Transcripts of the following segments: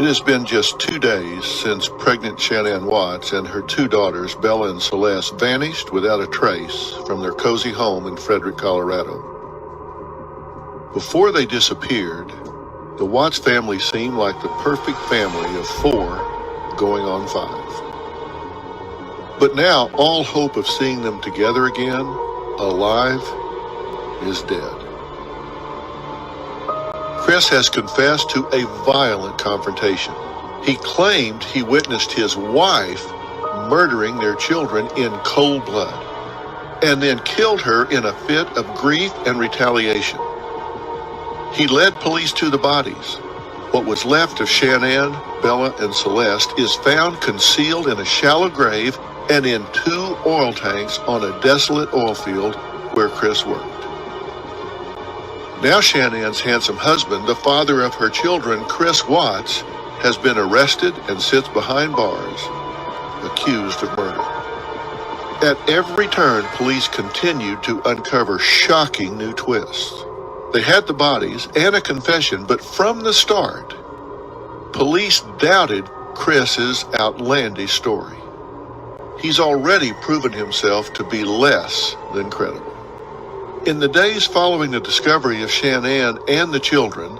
It has been just 2 days since pregnant Shanann Watts and her 2 daughters, Bella and Celeste, vanished without a trace from their cozy home in Frederick, Colorado. Before they disappeared, the Watts family seemed like the perfect family of 4 going on 5. But now all hope of seeing them together again, alive, is dead. Chris has confessed to a violent confrontation. He claimed he witnessed his wife murdering their children in cold blood and then killed her in a fit of grief and retaliation. He led police to the bodies. What was left of Shanann, Bella, and Celeste is found concealed in a shallow grave and in 2 oil tanks on a desolate oil field where Chris worked. Now Shanann's handsome husband, the father of her children, Chris Watts, has been arrested and sits behind bars, accused of murder. At every turn, police continued to uncover shocking new twists. They had the bodies and a confession, but from the start, police doubted Chris's outlandish story. He's already proven himself to be less than credible. In the days following the discovery of Shanann and the children,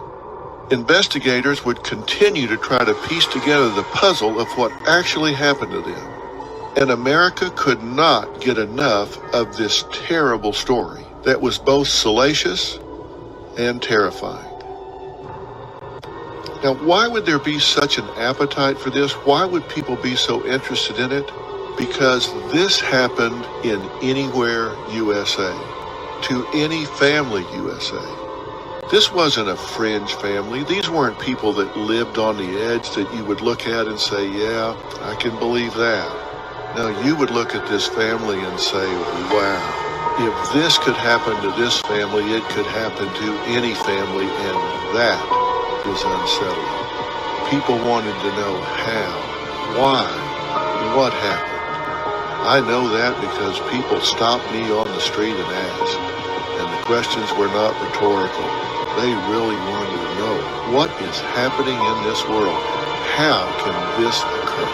investigators would continue to try to piece together the puzzle of what actually happened to them. And America could not get enough of this terrible story that was both salacious and terrifying. Now, why would there be such an appetite for this? Why would people be so interested in it? Because this happened in Anywhere, USA, to any family, USA. This wasn't a fringe family. These weren't people that lived on the edge that you would look at and say, yeah, I can believe that. No, you would look at this family and say, wow. If this could happen to this family, it could happen to any family, and that is unsettling. People wanted to know how, why, what happened. I know that because people stopped me on the street and asked, and the questions were not rhetorical. They really wanted to know, what is happening in this world? How can this occur?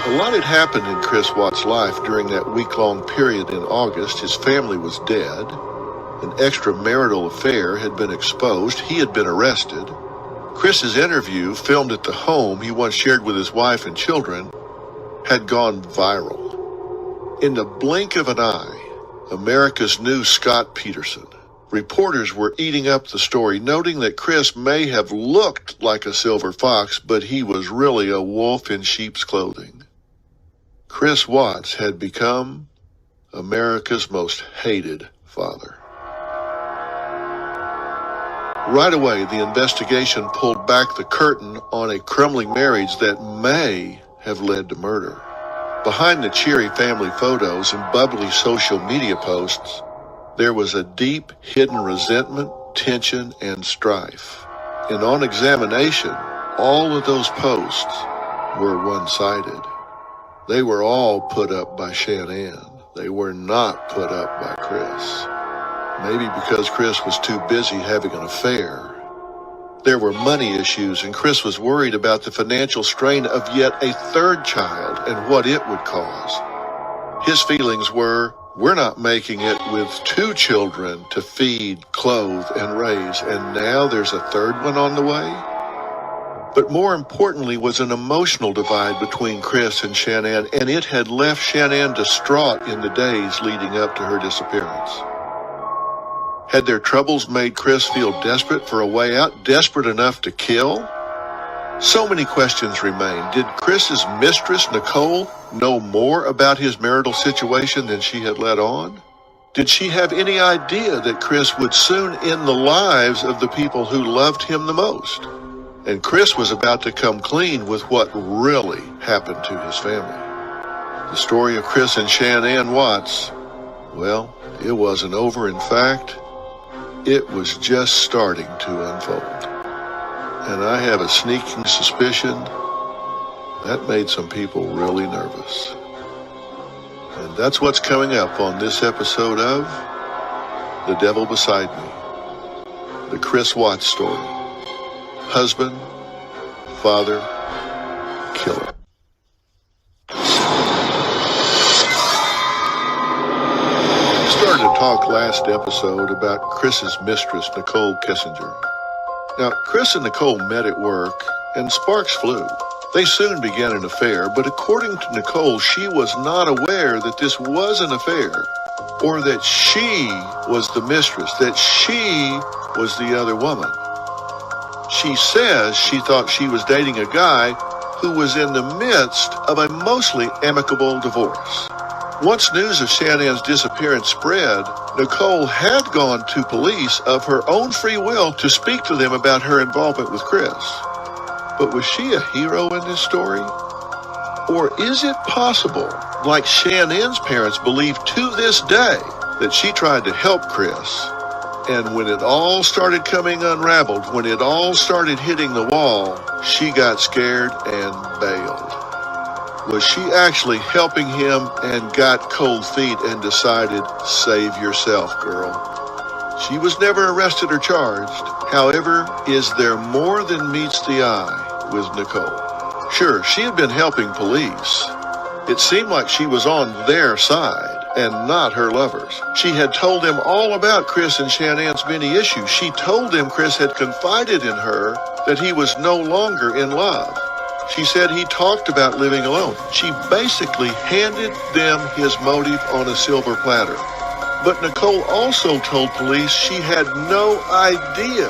A lot had happened in Chris Watts' life during that week-long period in August. His family was dead. An extramarital affair had been exposed. He had been arrested. Chris's interview, filmed at the home he once shared with his wife and children, had gone viral. In the blink of an eye, America's new Scott Peterson. Reporters were eating up the story, noting that Chris may have looked like a silver fox, but he was really a wolf in sheep's clothing. Chris Watts had become America's most hated father. Right away, the investigation pulled back the curtain on a crumbling marriage that may have led to murder. Behind the cheery family photos and bubbly social media posts, there was a deep, hidden resentment, tension, and strife. And on examination, all of those posts were one-sided. They were all put up by Shanann. They were not put up by Chris. Maybe because Chris was too busy having an affair. There were money issues, and Chris was worried about the financial strain of yet a 3rd child and what it would cause. His feelings were, we're not making it with 2 children to feed, clothe, and raise, and now there's a 3rd one on the way? But more importantly was an emotional divide between Chris and Shanann, and it had left Shanann distraught in the days leading up to her disappearance. Had their troubles made Chris feel desperate for a way out, desperate enough to kill? So many questions remain. Did Chris's mistress, Nichol, know more about his marital situation than she had let on? Did she have any idea that Chris would soon end the lives of the people who loved him the most? And Chris was about to come clean with what really happened to his family. The story of Chris and Shanann Watts, well, it wasn't over. In fact, it was just starting to unfold. And I have a sneaking suspicion that made some people really nervous. And that's what's coming up on this episode of The Devil Beside Me, the Chris Watts story. Husband, father, killer. We started to talk last episode about Chris's mistress, Nicole Kessinger. Now, Chris and Nicole met at work, and sparks flew. They soon began an affair, but according to Nicole, she was not aware that this was an affair, or that she was the mistress, that she was the other woman. She says she thought she was dating a guy who was in the midst of a mostly amicable divorce. Once news of Shannan's disappearance spread, Nicole had gone to police of her own free will to speak to them about her involvement with Chris. But was she a hero in this story? Or is it possible, like Shannan's parents believe to this day, that she tried to help Chris, and when it all started coming unraveled, when it all started hitting the wall, she got scared and bailed? Was she actually helping him and got cold feet and decided, save yourself, girl? She was never arrested or charged. However, is there more than meets the eye with Nicole? Sure, she had been helping police. It seemed like she was on their side and not her lovers. She had told them all about Chris and Shannan's many issues. She told them Chris had confided in her that he was no longer in love. She said he talked about living alone. She basically handed them his motive on a silver platter. But Nicole also told police she had no idea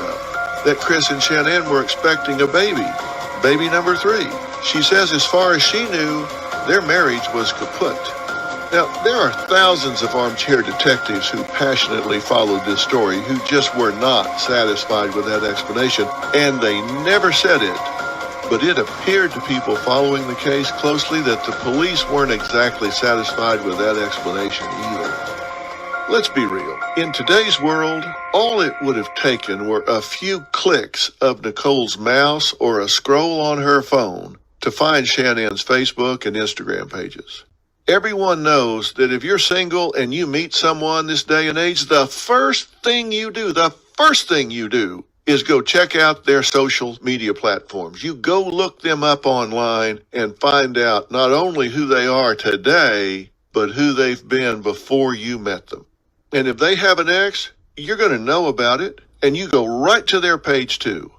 that Chris and Shanann were expecting a baby number 3. She says as far as she knew, their marriage was kaput. Now, there are thousands of armchair detectives who passionately followed this story who just were not satisfied with that explanation, and they never said it. But it appeared to people following the case closely that the police weren't exactly satisfied with that explanation either. Let's be real. In today's world, all it would have taken were a few clicks of Nicole's mouse or a scroll on her phone to find Shannan's Facebook and Instagram pages. Everyone knows that if you're single and you meet someone this day and age, the first thing you do is go check out their social media platforms. You go look them up online and find out not only who they are today, but who they've been before you met them. And if they have an ex, you're going to know about it, and you go right to their page too.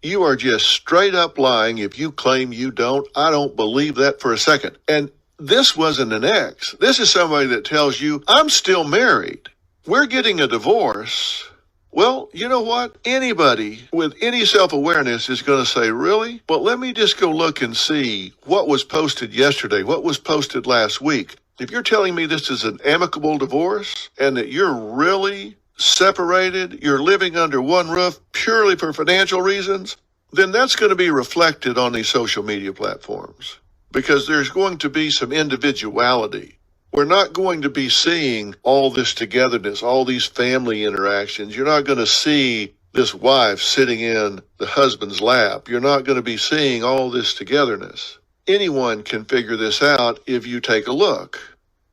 You are just straight up lying if you claim you don't. I don't believe that for a second. And this wasn't an ex. This is somebody that tells you, I'm still married. We're getting a divorce. Well, you know what? Anybody with any self-awareness is going to say, really? Well, let me just go look and see what was posted yesterday, what was posted last week. If you're telling me this is an amicable divorce and that you're really separated, you're living under one roof purely for financial reasons, then that's going to be reflected on these social media platforms because there's going to be some individuality. We're not going to be seeing all this togetherness, all these family interactions. You're not going to see this wife sitting in the husband's lap. You're not going to be seeing all this togetherness. Anyone can figure this out if you take a look.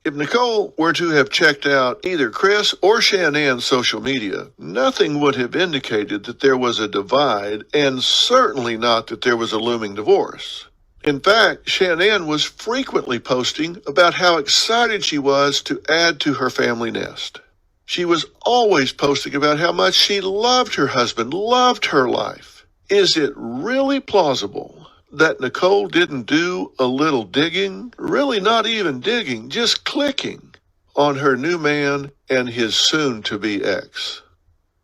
If Nicole were to have checked out either Chris or Shannan's social media, nothing would have indicated that there was a divide, and certainly not that there was a looming divorce. In fact, Shanann was frequently posting about how excited she was to add to her family nest. She was always posting about how much she loved her husband, loved her life. Is it really plausible that Nicole didn't do a little digging? Really not even digging, just clicking on her new man and his soon-to-be ex.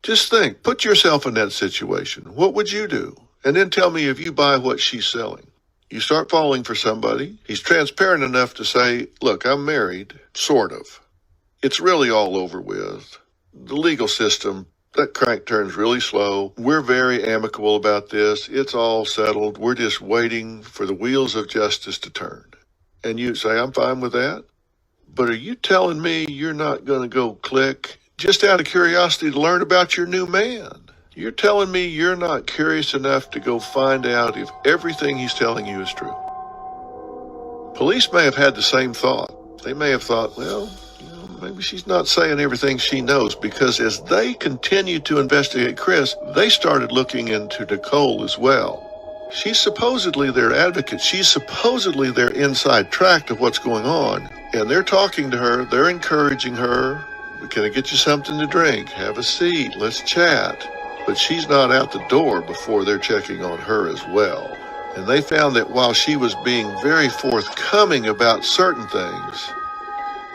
Just think, put yourself in that situation. What would you do? And then tell me if you buy what she's selling. You start falling for somebody. He's transparent enough to say, look, I'm married, sort of. It's really all over with. The legal system, that crank turns really slow. We're very amicable about this. It's all settled. We're just waiting for the wheels of justice to turn. And you say, I'm fine with that. But are you telling me you're not going to go click just out of curiosity to learn about your new man? You're telling me you're not curious enough to go find out if everything he's telling you is true. Police may have had the same thought. They may have thought, well, maybe she's not saying everything she knows, because as they continued to investigate Chris, they started looking into Nicole as well. She's supposedly their advocate. She's supposedly their inside track of what's going on. And they're talking to her. They're encouraging her. Can I get you something to drink? Have a seat. Let's chat. But she's not out the door before they're checking on her as well. And they found that while she was being very forthcoming about certain things,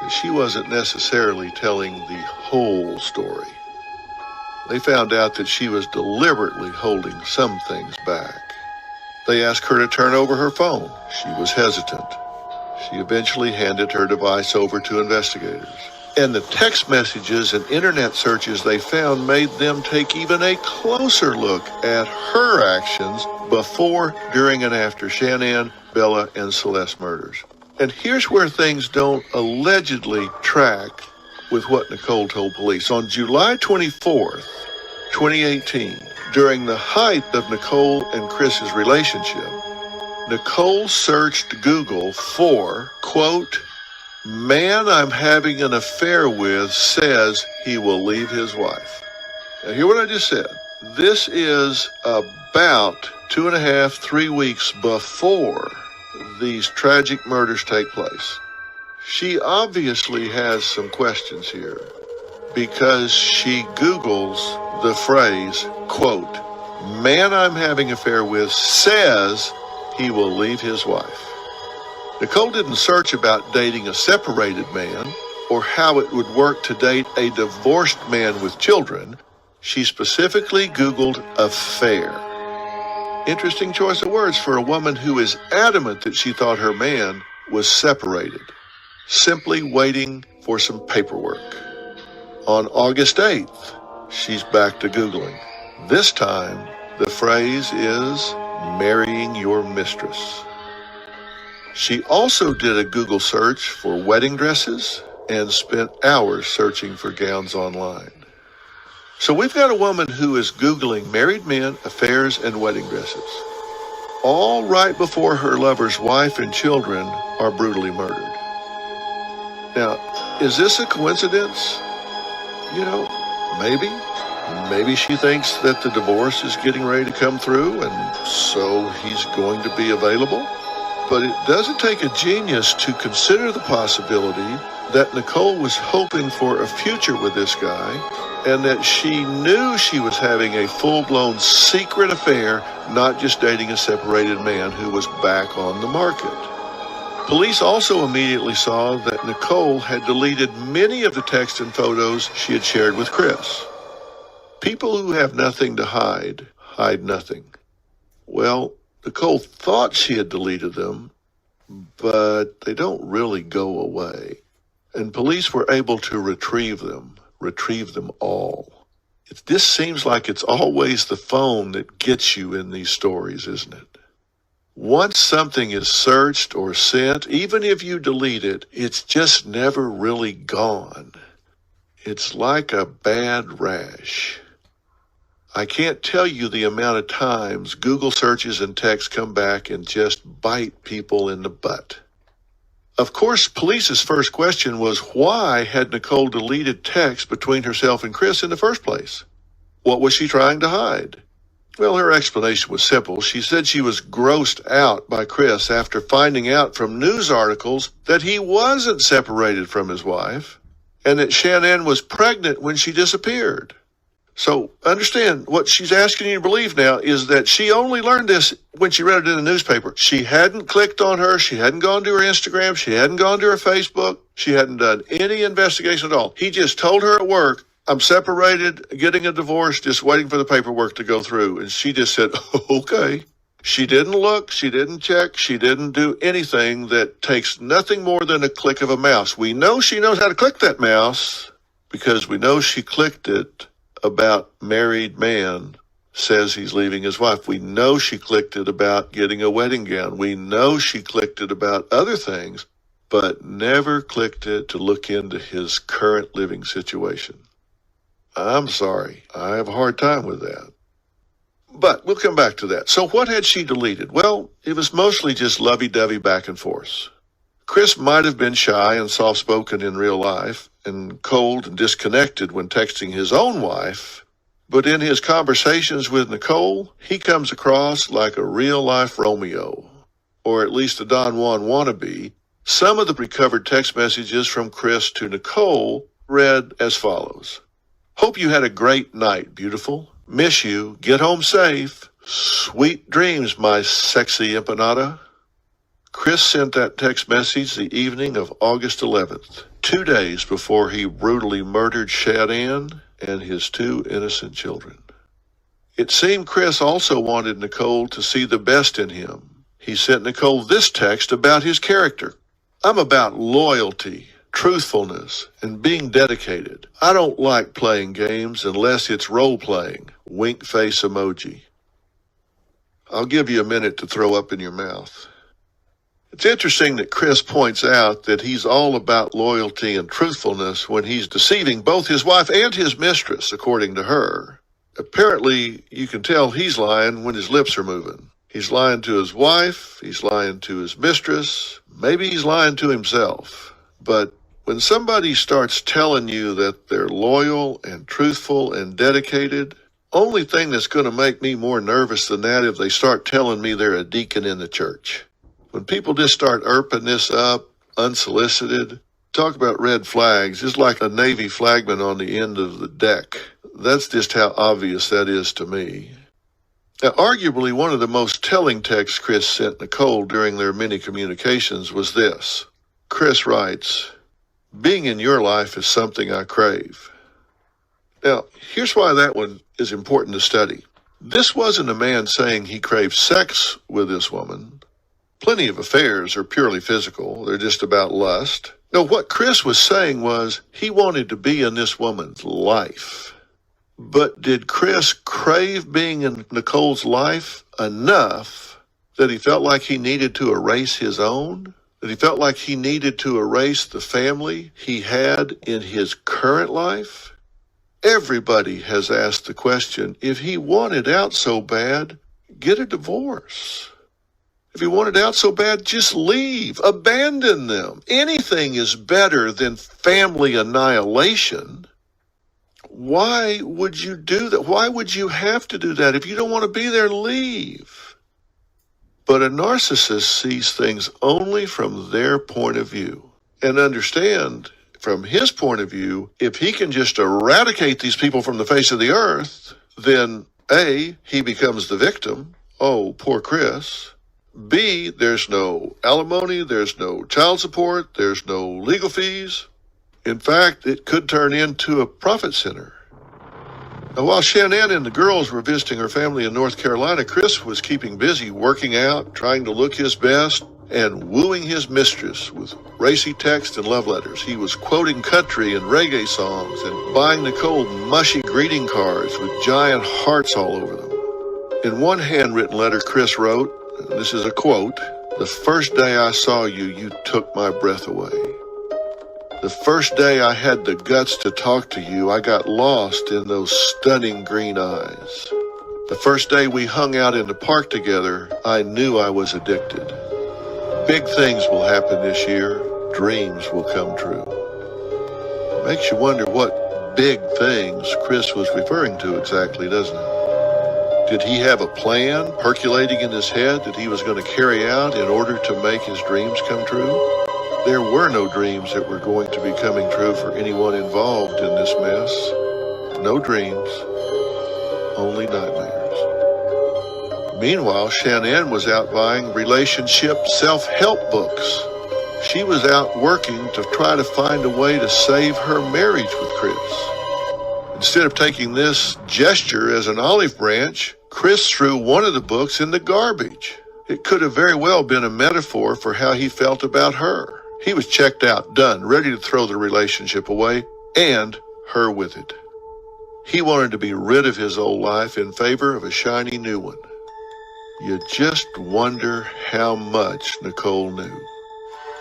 that she wasn't necessarily telling the whole story. They found out that she was deliberately holding some things back. They asked her to turn over her phone. She was hesitant. She eventually handed her device over to investigators. And the text messages and internet searches they found made them take even a closer look at her actions before, during, and after Shanann, Bella, and Celeste murders. And here's where things don't allegedly track with what Nichol told police. On July 24th, 2018, during the height of Nichol and Chris's relationship, Nichol searched Google for, quote, "Man I'm having an affair with says he will leave his wife." Now, hear what I just said. This is about 2.5, 3 weeks before these tragic murders take place. She obviously has some questions here because she Googles the phrase, quote, "Man I'm having an affair with says he will leave his wife." Nichol didn't search about dating a separated man or how it would work to date a divorced man with children. She specifically Googled affair. Interesting choice of words for a woman who is adamant that she thought her man was separated, simply waiting for some paperwork. On August 8th, she's back to Googling. This time, the phrase is marrying your mistress. She also did a Google search for wedding dresses and spent hours searching for gowns online. So we've got a woman who is Googling married men, affairs, and wedding dresses, all right before her lover's wife and children are brutally murdered. Now, is this a coincidence? Maybe. Maybe she thinks that the divorce is getting ready to come through and so he's going to be available. But it doesn't take a genius to consider the possibility that Nichol was hoping for a future with this guy and that she knew she was having a full-blown secret affair, not just dating a separated man who was back on the market. Police also immediately saw that Nichol had deleted many of the texts and photos she had shared with Chris. People who have nothing to hide, hide nothing. Well, Nichol thought she had deleted them, but they don't really go away. And police were able to retrieve them all. This seems like it's always the phone that gets you in these stories, isn't it? Once something is searched or sent, even if you delete it, it's just never really gone. It's like a bad rash. I can't tell you the amount of times Google searches and texts come back and just bite people in the butt. Of course, police's first question was, why had Nichol deleted texts between herself and Chris in the first place? What was she trying to hide? Well, her explanation was simple. She said she was grossed out by Chris after finding out from news articles that he wasn't separated from his wife and that Shanann was pregnant when she disappeared. So understand, what she's asking you to believe now is that she only learned this when she read it in the newspaper. She hadn't clicked on her. She hadn't gone to her Instagram. She hadn't gone to her Facebook. She hadn't done any investigation at all. He just told her at work, "I'm separated, getting a divorce, just waiting for the paperwork to go through." And she just said, okay. She didn't look. She didn't check. She didn't do anything that takes nothing more than a click of a mouse. We know she knows how to click that mouse because we know she clicked it about married man says he's leaving his wife. We know she clicked it about getting a wedding gown. We know she clicked it about other things, but never clicked it to look into his current living situation. I'm sorry. I have a hard time with that. But we'll come back to that. So what had she deleted? Well, it was mostly just lovey-dovey back and forth. Chris might have been shy and soft-spoken in real life and cold and disconnected when texting his own wife, But in his conversations with Nicole, he comes across like a real-life Romeo, or at least a Don Juan wannabe. Some of the recovered text messages from Chris to Nicole read as follows. Hope you had a great night, beautiful. Miss you. Get home safe. Sweet dreams, my sexy empanada. Chris sent that text message the evening of August 11th, 2 days before he brutally murdered Shannan and his 2 innocent children. It seemed Chris also wanted Nicole to see the best in him. He sent Nicole this text about his character. I'm about loyalty, truthfulness, and being dedicated. I don't like playing games unless it's role-playing. Wink face emoji. I'll give you a minute to throw up in your mouth. It's interesting that Chris points out that he's all about loyalty and truthfulness when he's deceiving both his wife and his mistress, according to her. Apparently, you can tell he's lying when his lips are moving. He's lying to his wife, he's lying to his mistress, maybe he's lying to himself. But when somebody starts telling you that they're loyal and truthful and dedicated, only thing that's going to make me more nervous than that if they start telling me they're a deacon in the church. When people just start erping this up, unsolicited, talk about red flags, it's like a Navy flagman on the end of the deck. That's just how obvious that is to me. Now, arguably one of the most telling texts Chris sent Nicole during their many communications was this. Chris writes, being in your life is something I crave. Now, here's why that one is important to study. This wasn't a man saying he craved sex with this woman. Plenty of affairs are purely physical. They're just about lust. No, what Chris was saying was he wanted to be in this woman's life. But did Chris crave being in Nicole's life enough that he felt like he needed to erase his own? That he felt like he needed to erase the family he had in his current life? Everybody has asked the question, if he wanted out so bad, get a divorce. If he wanted out so bad, just leave, abandon them. Anything is better than family annihilation. Why would you do that? Why would you have to do that? If you don't want to be there, leave. But a narcissist sees things only from their point of view. And understand, from his point of view, if he can just eradicate these people from the face of the earth, then A, he becomes the victim. Oh, poor Chris. B, there's no alimony, there's no child support, there's no legal fees. In fact, it could turn into a profit center. Now, while Shanann and the girls were visiting her family in North Carolina, Chris was keeping busy working out, trying to look his best, and wooing his mistress with racy texts and love letters. He was quoting country and reggae songs and buying Nicole mushy greeting cards with giant hearts all over them. In one handwritten letter, Chris wrote, and this is a quote, "The first day I saw you, you took my breath away. The first day I had the guts to talk to you, I got lost in those stunning green eyes. The first day we hung out in the park together, I knew I was addicted. Big things will happen this year. Dreams will come true." Makes you wonder what big things Chris was referring to exactly, doesn't it? Did he have a plan percolating in his head that he was going to carry out in order to make his dreams come true? There were no dreams that were going to be coming true for anyone involved in this mess. No dreams, only nightmares. Meanwhile, Shanann was out buying relationship self-help books. She was out working to try to find a way to save her marriage with Chris. Instead of taking this gesture as an olive branch, Chris threw one of the books in the garbage. It could have very well been a metaphor for how he felt about her. He was checked out, done, ready to throw the relationship away, and her with it. He wanted to be rid of his old life in favor of a shiny new one. You just wonder how much Nicole knew.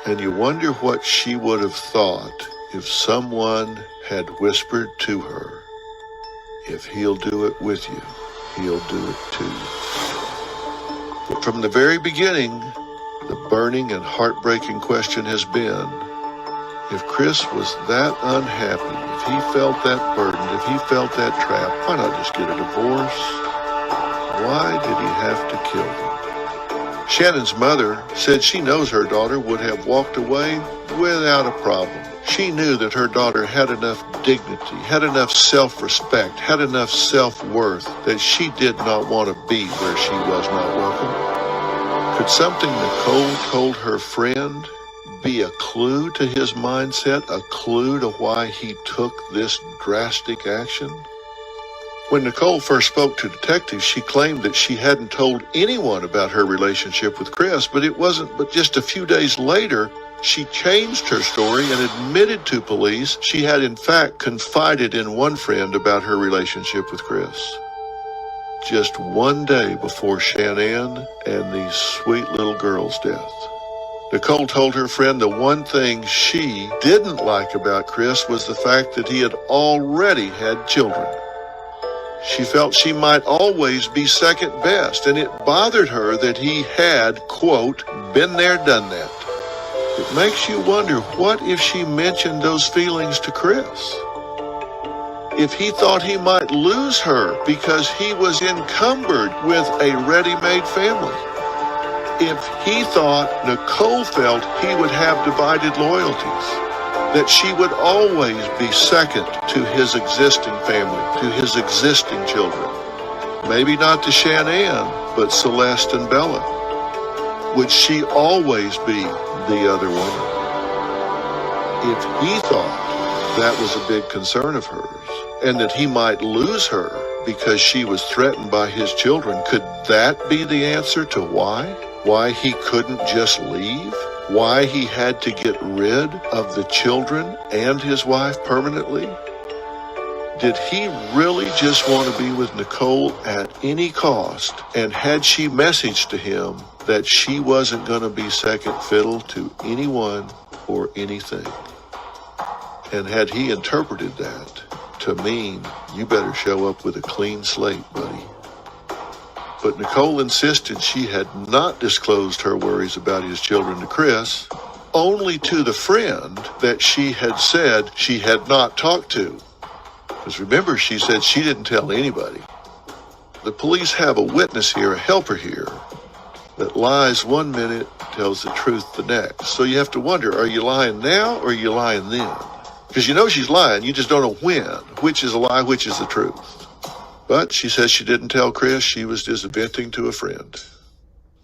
And you wonder what she would have thought if someone had whispered to her, "If he'll do it with you, he'll do it too." But from the very beginning, the burning and heartbreaking question has been, if Chris was that unhappy, if he felt that burden, if he felt that trap, why not just get a divorce? Why did he have to kill them? Shannan's mother said she knows her daughter would have walked away without a problem. She knew that her daughter had enough dignity, had enough self-respect, had enough self-worth that she did not want to be where she was not welcome. Could something Nicole told her friend be a clue to his mindset, a clue to why he took this drastic action? When Nicole first spoke to detectives, she claimed that she hadn't told anyone about her relationship with Chris, but it wasn't but just a few days later she changed her story and admitted to police she had in fact confided in one friend about her relationship with Chris. Just one day before Shanann and these sweet little girl's death. Nicole told her friend the one thing she didn't like about Chris was the fact that he had already had children. She felt she might always be second best, and it bothered her that he had, quote, been there, done that. It makes you wonder, what if she mentioned those feelings to Chris? If he thought he might lose her because he was encumbered with a ready-made family? If he thought Nicole felt he would have divided loyalties, that she would always be second to his existing family, to his existing children. Maybe not to Shanann, but Celeste and Bella. Would she always be the other woman? If he thought that was a big concern of hers, and that he might lose her because she was threatened by his children, could that be the answer to why? Why he couldn't just leave? Why he had to get rid of the children and his wife permanently? Did he really just want to be with Nicole at any cost? And had she messaged to him that she wasn't going to be second fiddle to anyone or anything? And had he interpreted that to mean, you better show up with a clean slate, buddy? But Nicole insisted she had not disclosed her worries about his children to Chris, only to the friend that she had said she had not talked to. Because remember, she said she didn't tell anybody. The police have a witness here, a helper here, that lies one minute, tells the truth the next. So you have to wonder, are you lying now or are you lying then? Because you know she's lying, you just don't know when. Which is a lie, which is the truth. But she says she didn't tell Chris, she was just venting to a friend.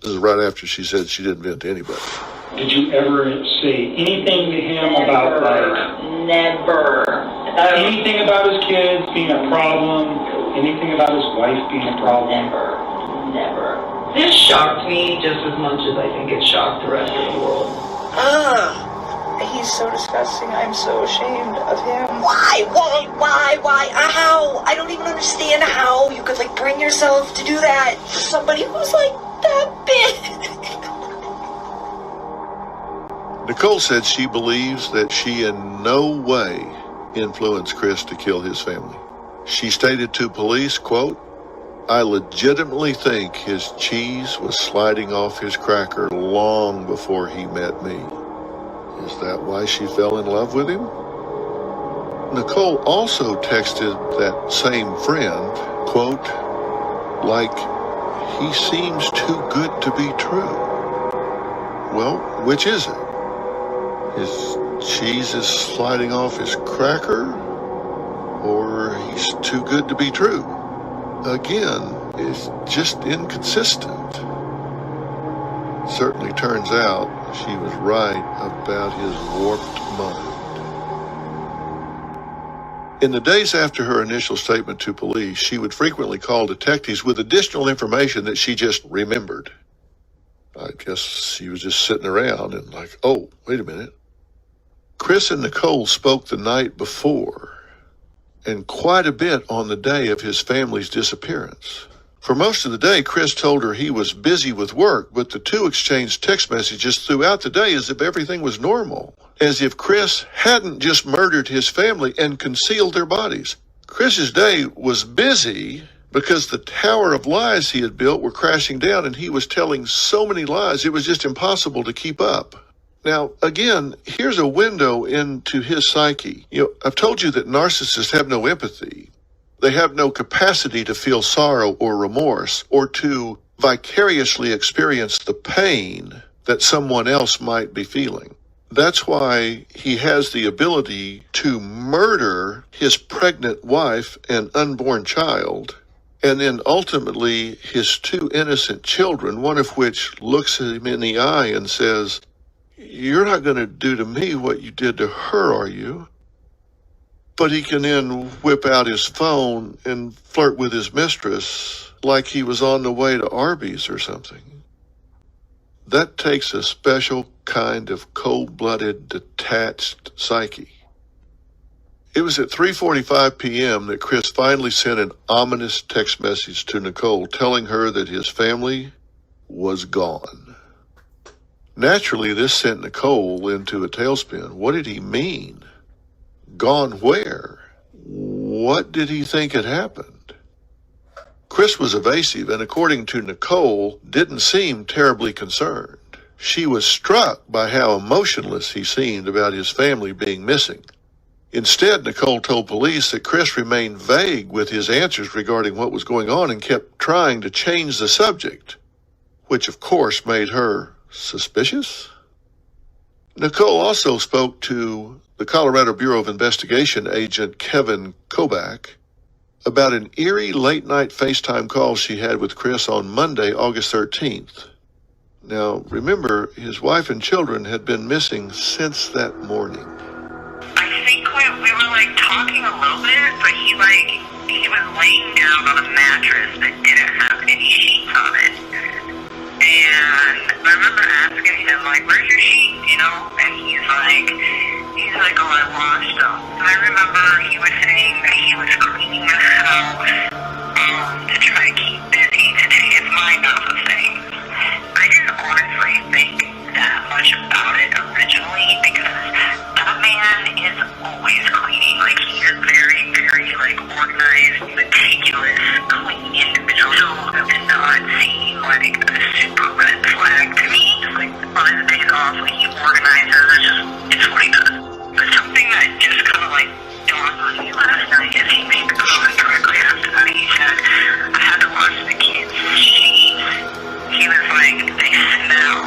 This is right after she said she didn't vent to anybody. Did you ever say anything to him about, Never. anything about his kids being a problem? Anything about his wife being a problem? Never. This shocked me just as much as I think it shocked the rest of the world. He's so disgusting. I'm so ashamed of him. Why? How? I don't even understand how you could, bring yourself to do that to somebody who's, that big. Nicole said she believes that she in no way influenced Chris to kill his family. She stated to police, quote, I legitimately think his cheese was sliding off his cracker long before he met me. Is that why she fell in love with him? Nicole also texted that same friend, quote, he seems too good to be true. Well, which is it? His cheese is sliding off his cracker, or he's too good to be true? Again, it's just inconsistent. Certainly turns out she was right about his warped mind. In the days after her initial statement to police, she would frequently call detectives with additional information that she just remembered. I guess she was just sitting around and oh, wait a minute. Chris and Nicole spoke the night before, and quite a bit on the day of his family's disappearance. For most of the day, Chris told her he was busy with work, but the two exchanged text messages throughout the day as if everything was normal, as if Chris hadn't just murdered his family and concealed their bodies. Chris's day was busy because the tower of lies he had built were crashing down, and he was telling so many lies it was just impossible to keep up. Now, again, here's a window into his psyche. I've told you that narcissists have no empathy. They have no capacity to feel sorrow or remorse or to vicariously experience the pain that someone else might be feeling. That's why he has the ability to murder his pregnant wife and unborn child, and then ultimately his two innocent children, one of which looks at him in the eye and says, "You're not going to do to me what you did to her, are you?" But he can then whip out his phone and flirt with his mistress like he was on the way to Arby's or something. That takes a special kind of cold-blooded, detached psyche. It was at 3:45 p.m. that Chris finally sent an ominous text message to Nichol telling her that his family was gone. Naturally, this sent Nichol into a tailspin. What did he mean? Gone where? What did he think had happened? Chris was evasive and, according to Nichol, didn't seem terribly concerned. She was struck by how emotionless he seemed about his family being missing. Instead, Nichol told police that Chris remained vague with his answers regarding what was going on and kept trying to change the subject, which of course made her suspicious. Nichol also spoke to the Colorado Bureau of Investigation agent Kevin Kobach about an eerie late-night FaceTime call she had with Chris on Monday, August 13th. Now, remember, his wife and children had been missing since that morning. I think we were talking a little bit, but he was laying down on a mattress that didn't have any sheets on it. And I remember asking him, where's your sheets, And he's like, oh, I washed them. And I remember he was saying that he was cleaning the house to try to keep busy, to take his mind off of things. I didn't honestly think that much about it originally because that man is always cleaning. He's a very, very, organized, meticulous, clean individual. So it did not seem like a super red flag to me. On his days off, he organizes, it's what he does. But something that just kind of dawned on me last night is he made the comment directly after that. He said, I had to wash the kids' sheets. He was they smell.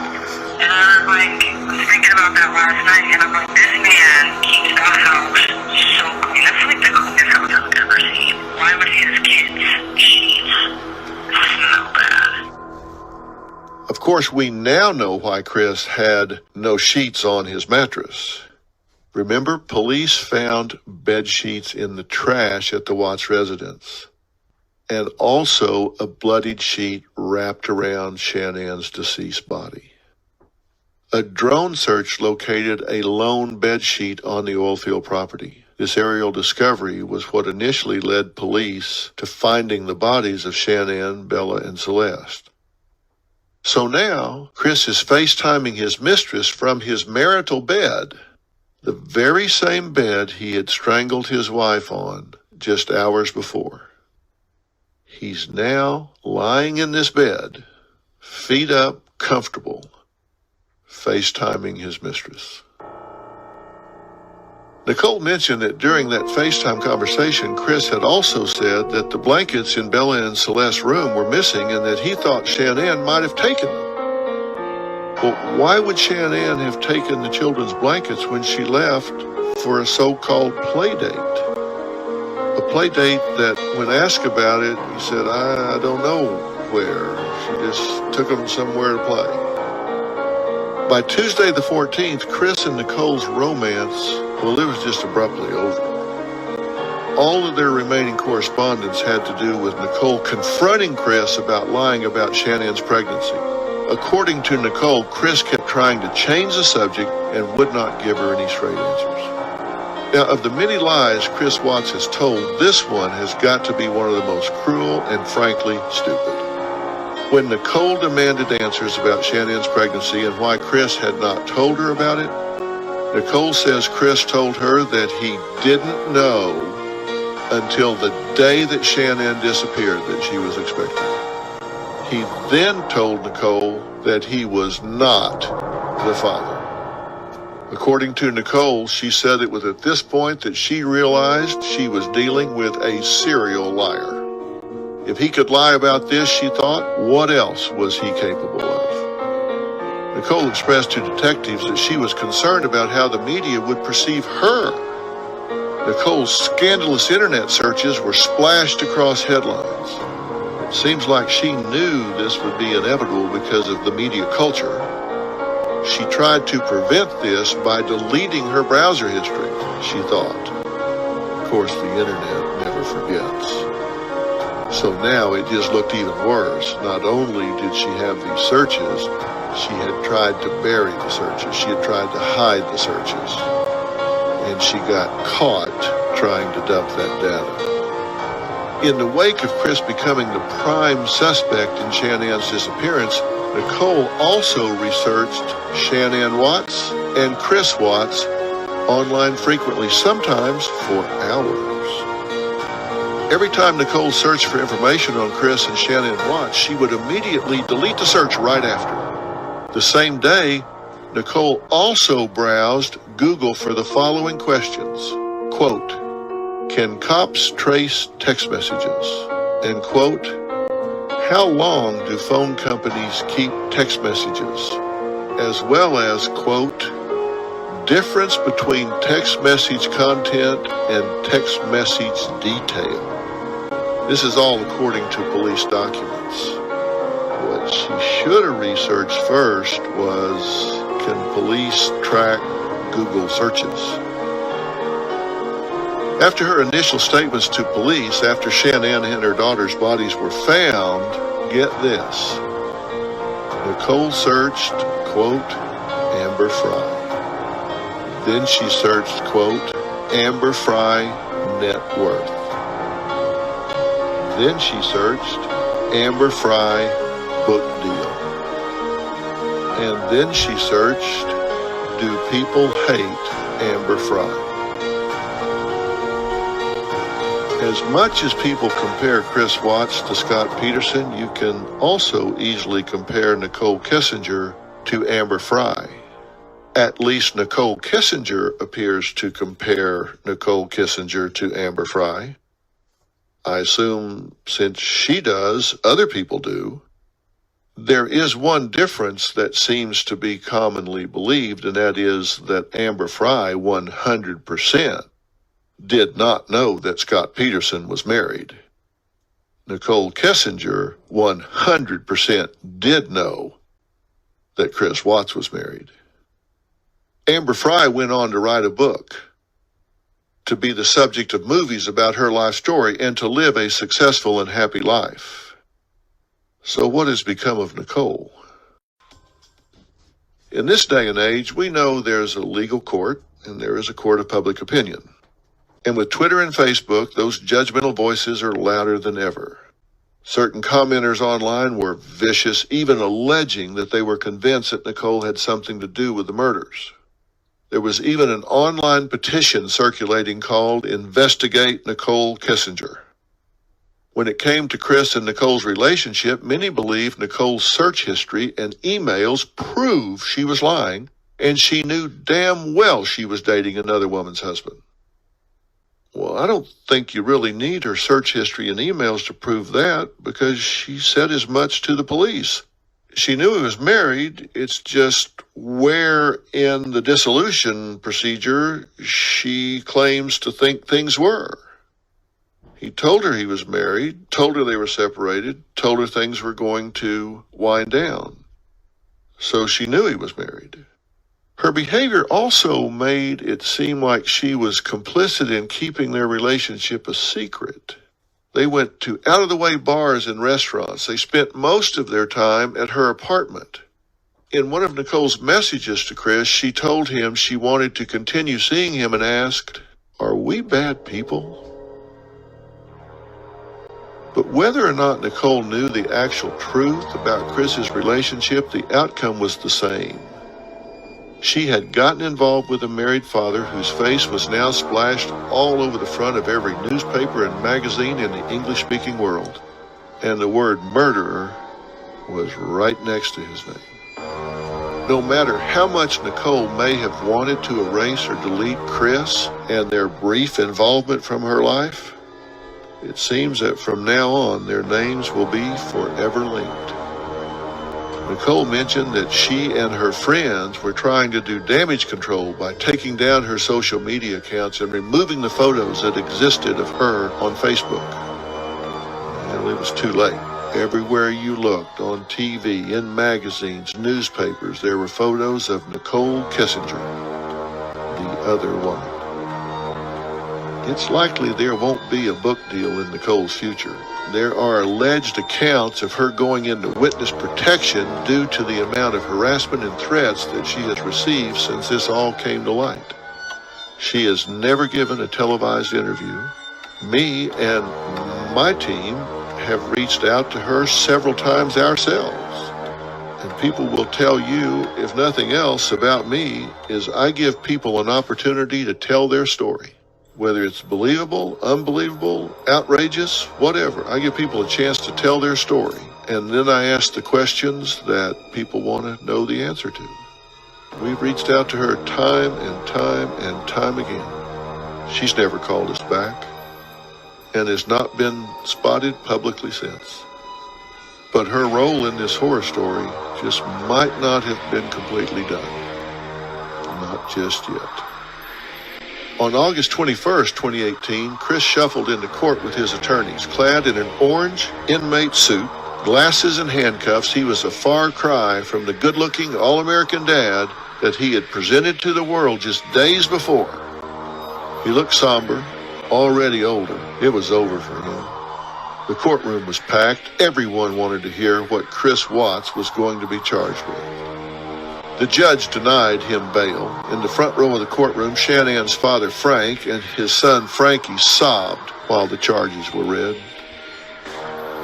And I was thinking about that last night, and I'm this man keeps that house so clean. That's the cleanest house I've ever seen. Why would his kids' sheets smell bad? Of course, we now know why Chris had no sheets on his mattress. Remember, police found bed sheets in the trash at the Watts residence, and also a bloodied sheet wrapped around Shannan's deceased body. A drone search located a lone bed sheet on the oil field property. This aerial discovery was what initially led police to finding the bodies of Shannan, Bella, and Celeste. So now, Chris is FaceTiming his mistress from his marital bed, the very same bed he had strangled his wife on just hours before. He's now lying in this bed, feet up, comfortable, FaceTiming his mistress. Nichol mentioned that during that FaceTime conversation, Chris had also said that the blankets in Bella and Celeste's room were missing and that he thought Shanann might have taken them. Well, why would Shanann have taken the children's blankets when she left for a so-called play date? A play date that, when asked about it, he said, I don't know where. She just took them somewhere to play. By Tuesday the 14th, Chris and Nicole's romance, well, it was just abruptly over. All of their remaining correspondence had to do with Nichol confronting Chris about lying about Shannan's pregnancy. According to Nichol, Chris kept trying to change the subject and would not give her any straight answers. Now, of the many lies Chris Watts has told, this one has got to be one of the most cruel and frankly stupid. When Nichol demanded answers about Shannan's pregnancy and why Chris had not told her about it, Nichol says Chris told her that he didn't know until the day that Shannan disappeared that she was expecting. He then told Nichol that he was not the father. According to Nichol, she said it was at this point that she realized she was dealing with a serial liar. If he could lie about this, she thought, what else was he capable of? Nichol expressed to detectives that she was concerned about how the media would perceive her. Nichol's scandalous internet searches were splashed across headlines. It seems like she knew this would be inevitable because of the media culture. She tried to prevent this by deleting her browser history, she thought. Of course, the internet never forgets. So now it just looked even worse. Not only did she have these searches, she had tried to bury the searches. She had tried to hide the searches. And she got caught trying to dump that data. In the wake of Chris becoming the prime suspect in Shannan's disappearance, Nichol also researched Cece Watts and Chris Watts online frequently, sometimes for hours. Every time Nichol searched for information on Chris and Cece Watts, she would immediately delete the search right after. The same day, Nichol also browsed Google for the following questions. Quote, can cops trace text messages? And quote, how long do phone companies keep text messages? As well as, quote, difference between text message content and text message detail. This is all according to police documents. What she should have researched first was, can police track Google searches? After her initial statements to police, after Shanann and her daughter's bodies were found, get this, Nichol searched, quote, Amber Fry. Then she searched, quote, Amber Fry net worth. Then she searched Amber Fry book deal. And then she searched, do people hate Amber Fry? As much as people compare Chris Watts to Scott Peterson, you can also easily compare Nicole Kessinger to Amber Fry. At least Nicole Kessinger appears to compare Nicole Kessinger to Amber Fry. I assume since she does, other people do. There is one difference that seems to be commonly believed, and that is that Amber Fry 100% did not know that Scott Peterson was married. Nicole Kessinger 100% did know that Chris Watts was married. Amber Fry went on to write a book, to be the subject of movies about her life story, and to live a successful and happy life. So what has become of Nicole? In this day and age, we know there's a legal court and there is a court of public opinion. And with Twitter and Facebook, those judgmental voices are louder than ever. Certain commenters online were vicious, even alleging that they were convinced that Nicole had something to do with the murders. There was even an online petition circulating called Investigate Nicole Kessinger. When it came to Chris and Nicole's relationship, many believed Nicole's search history and emails proved she was lying, and she knew damn well she was dating another woman's husband. Well, I don't think you really need her search history and emails to prove that, because she said as much to the police. She knew he was married. It's just where in the dissolution procedure she claims to think things were. He told her he was married, told her they were separated, told her things were going to wind down. So she knew he was married. Her behavior also made it seem like she was complicit in keeping their relationship a secret. They went to out-of-the-way bars and restaurants. They spent most of their time at her apartment. In one of Nicole's messages to Chris, she told him she wanted to continue seeing him and asked, "Are we bad people?" But whether or not Nicole knew the actual truth about Chris's relationship, the outcome was the same. She had gotten involved with a married father whose face was now splashed all over the front of every newspaper and magazine in the English-speaking world. And the word murderer was right next to his name. No matter how much Nicole may have wanted to erase or delete Chris and their brief involvement from her life, it seems that from now on their names will be forever linked. Nicole mentioned that she and her friends were trying to do damage control by taking down her social media accounts and removing the photos that existed of her on Facebook. Well, it was too late. Everywhere you looked, on TV, in magazines, newspapers, there were photos of Nicole Kessinger, the other woman. It's likely there won't be a book deal in Nicole's future. There are alleged accounts of her going into witness protection due to the amount of harassment and threats that she has received since this all came to light. She has never given a televised interview. Me and my team have reached out to her several times ourselves. And people will tell you, if nothing else about me, is I give people an opportunity to tell their story. Whether it's believable, unbelievable, outrageous, whatever, I give people a chance to tell their story. And then I ask the questions that people want to know the answer to. We've reached out to her time and time and time again. She's never called us back and has not been spotted publicly since. But her role in this horror story just might not have been completely done. Not just yet. On August 21st, 2018, Chris shuffled into court with his attorneys. Clad in an orange inmate suit, glasses and handcuffs, he was a far cry from the good-looking, all-American dad that he had presented to the world just days before. He looked somber, already older. It was over for him. The courtroom was packed. Everyone wanted to hear what Chris Watts was going to be charged with. The judge denied him bail. In the front row of the courtroom, Shannan's father, Frank, and his son, Frankie, sobbed while the charges were read.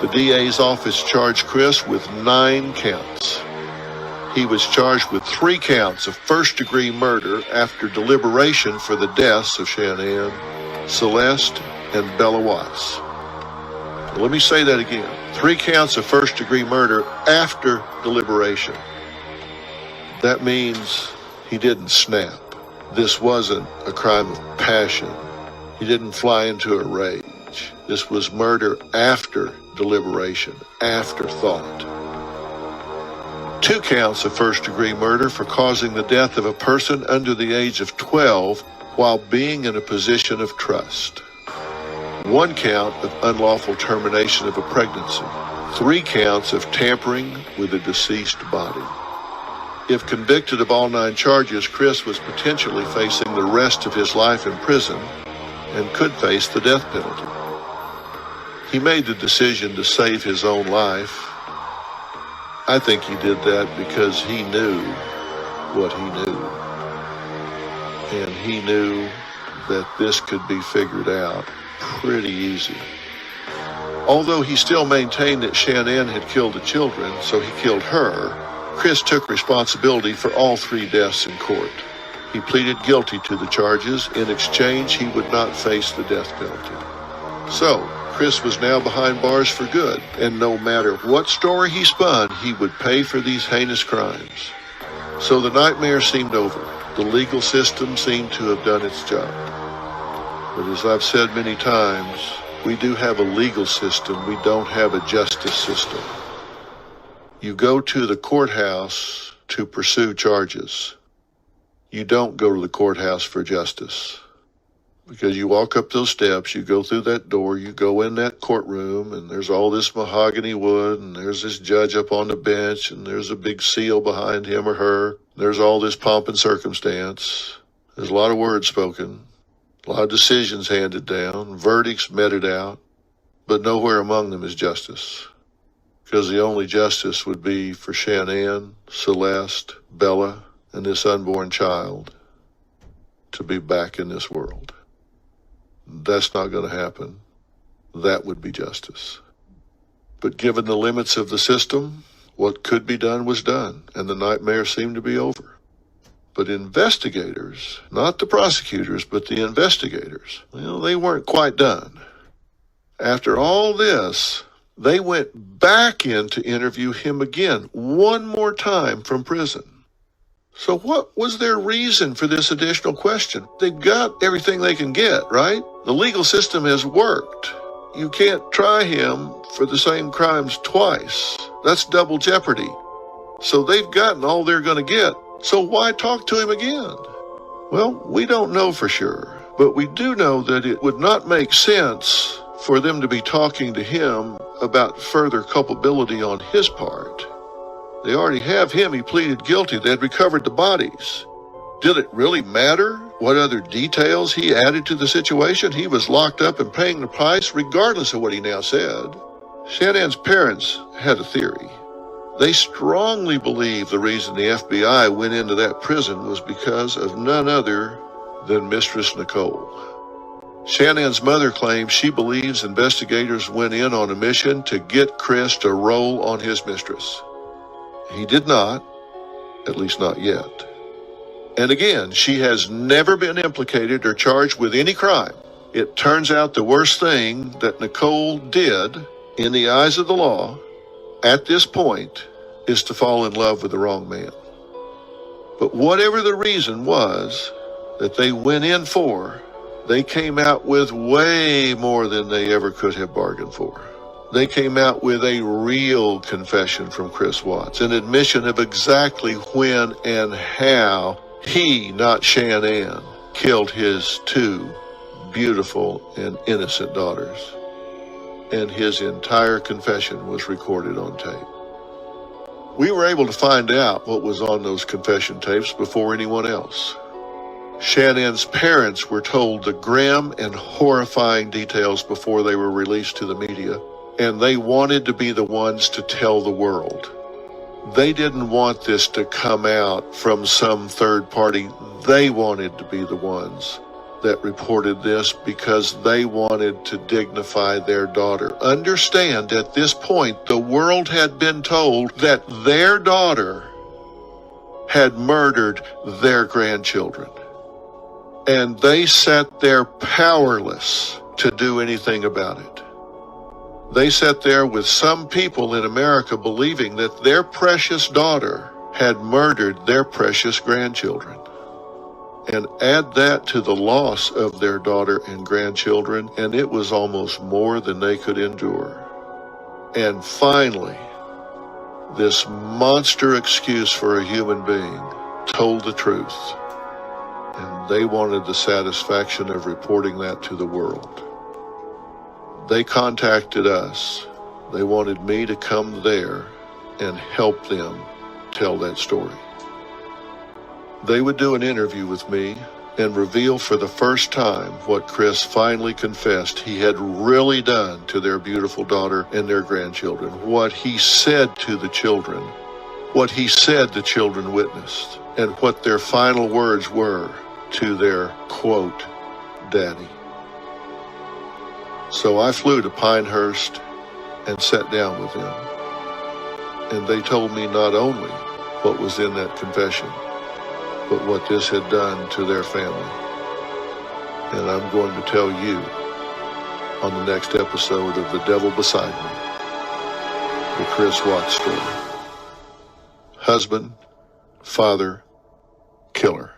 The DA's office charged Chris with 9 counts. He was charged with 3 counts of first-degree murder after deliberation for the deaths of Shanann, Celeste, and Bella Watts. Let me say that again. 3 counts of first-degree murder after deliberation. That means he didn't snap. This wasn't a crime of passion. He didn't fly into a rage. This was murder after deliberation, after thought. 2 counts of first-degree murder for causing the death of a person under the age of 12 while being in a position of trust. 1 count of unlawful termination of a pregnancy. 3 counts of tampering with a deceased body. If convicted of all 9 charges, Chris was potentially facing the rest of his life in prison and could face the death penalty. He made the decision to save his own life. I think he did that because he knew what he knew. And he knew that this could be figured out pretty easy. Although he still maintained that Shanann had killed the children, so he killed her, Chris took responsibility for all 3 deaths in court. He pleaded guilty to the charges. In exchange, he would not face the death penalty. So, Chris was now behind bars for good, and no matter what story he spun, he would pay for these heinous crimes. So the nightmare seemed over. The legal system seemed to have done its job. But as I've said many times, we do have a legal system. We don't have a justice system. You go to the courthouse to pursue charges. You don't go to the courthouse for justice. Because you walk up those steps, you go through that door, you go in that courtroom, and there's all this mahogany wood, and there's this judge up on the bench, and there's a big seal behind him or her. There's all this pomp and circumstance. There's a lot of words spoken, a lot of decisions handed down, verdicts meted out, but nowhere among them is justice. Because the only justice would be for Shanann, Celeste, Bella, and this unborn child to be back in this world. That's not going to happen. That would be justice. But given the limits of the system, what could be done was done, and the nightmare seemed to be over. But investigators, not the prosecutors, but the investigators, well, they weren't quite done. After all this, they went back in to interview him again, one more time from prison. So what was their reason for this additional question? They've got everything they can get, right? The legal system has worked. You can't try him for the same crimes twice. That's double jeopardy. So they've gotten all they're going to get. So why talk to him again? Well, we don't know for sure, but we do know that it would not make sense for them to be talking to him about further culpability on his part. They already have him. He pleaded guilty. They had recovered the bodies. Did it really matter what other details he added to the situation? He was locked up and paying the price regardless of what he now said. Shannan's parents had a theory. They strongly believe the reason the FBI went into that prison was because of none other than Mistress Nichol. Shannan's mother claims she believes investigators went in on a mission to get Chris to roll on his mistress. He did not, at least not yet. And again, she has never been implicated or charged with any crime. It turns out the worst thing that Nichol did, in the eyes of the law, at this point, is to fall in love with the wrong man. But whatever the reason was that they went in for, they came out with way more than they ever could have bargained for. They came out with a real confession from Chris Watts, an admission of exactly when and how he, not Shanann, killed his two beautiful and innocent daughters. And his entire confession was recorded on tape. We were able to find out what was on those confession tapes before anyone else. Shannan's parents were told the grim and horrifying details before they were released to the media, and they wanted to be the ones to tell the world. They didn't want this to come out from some third party. They wanted to be the ones that reported this because they wanted to dignify their daughter. Understand, at this point, the world had been told that their daughter had murdered their grandchildren. And they sat there powerless to do anything about it. They sat there with some people in America believing that their precious daughter had murdered their precious grandchildren. And add that to the loss of their daughter and grandchildren, and it was almost more than they could endure. And finally, this monster excuse for a human being told the truth. And they wanted the satisfaction of reporting that to the world. They contacted us. They wanted me to come there and help them tell that story. They would do an interview with me and reveal for the first time what Chris finally confessed he had really done to their beautiful daughter and their grandchildren, what he said to the children, what he said the children witnessed, and what their final words were to their, quote, daddy. So I flew to Pinehurst and sat down with them. And they told me not only what was in that confession, but what this had done to their family. And I'm going to tell you on the next episode of The Devil Beside Me, the Chris Watts story. Husband, father, killer.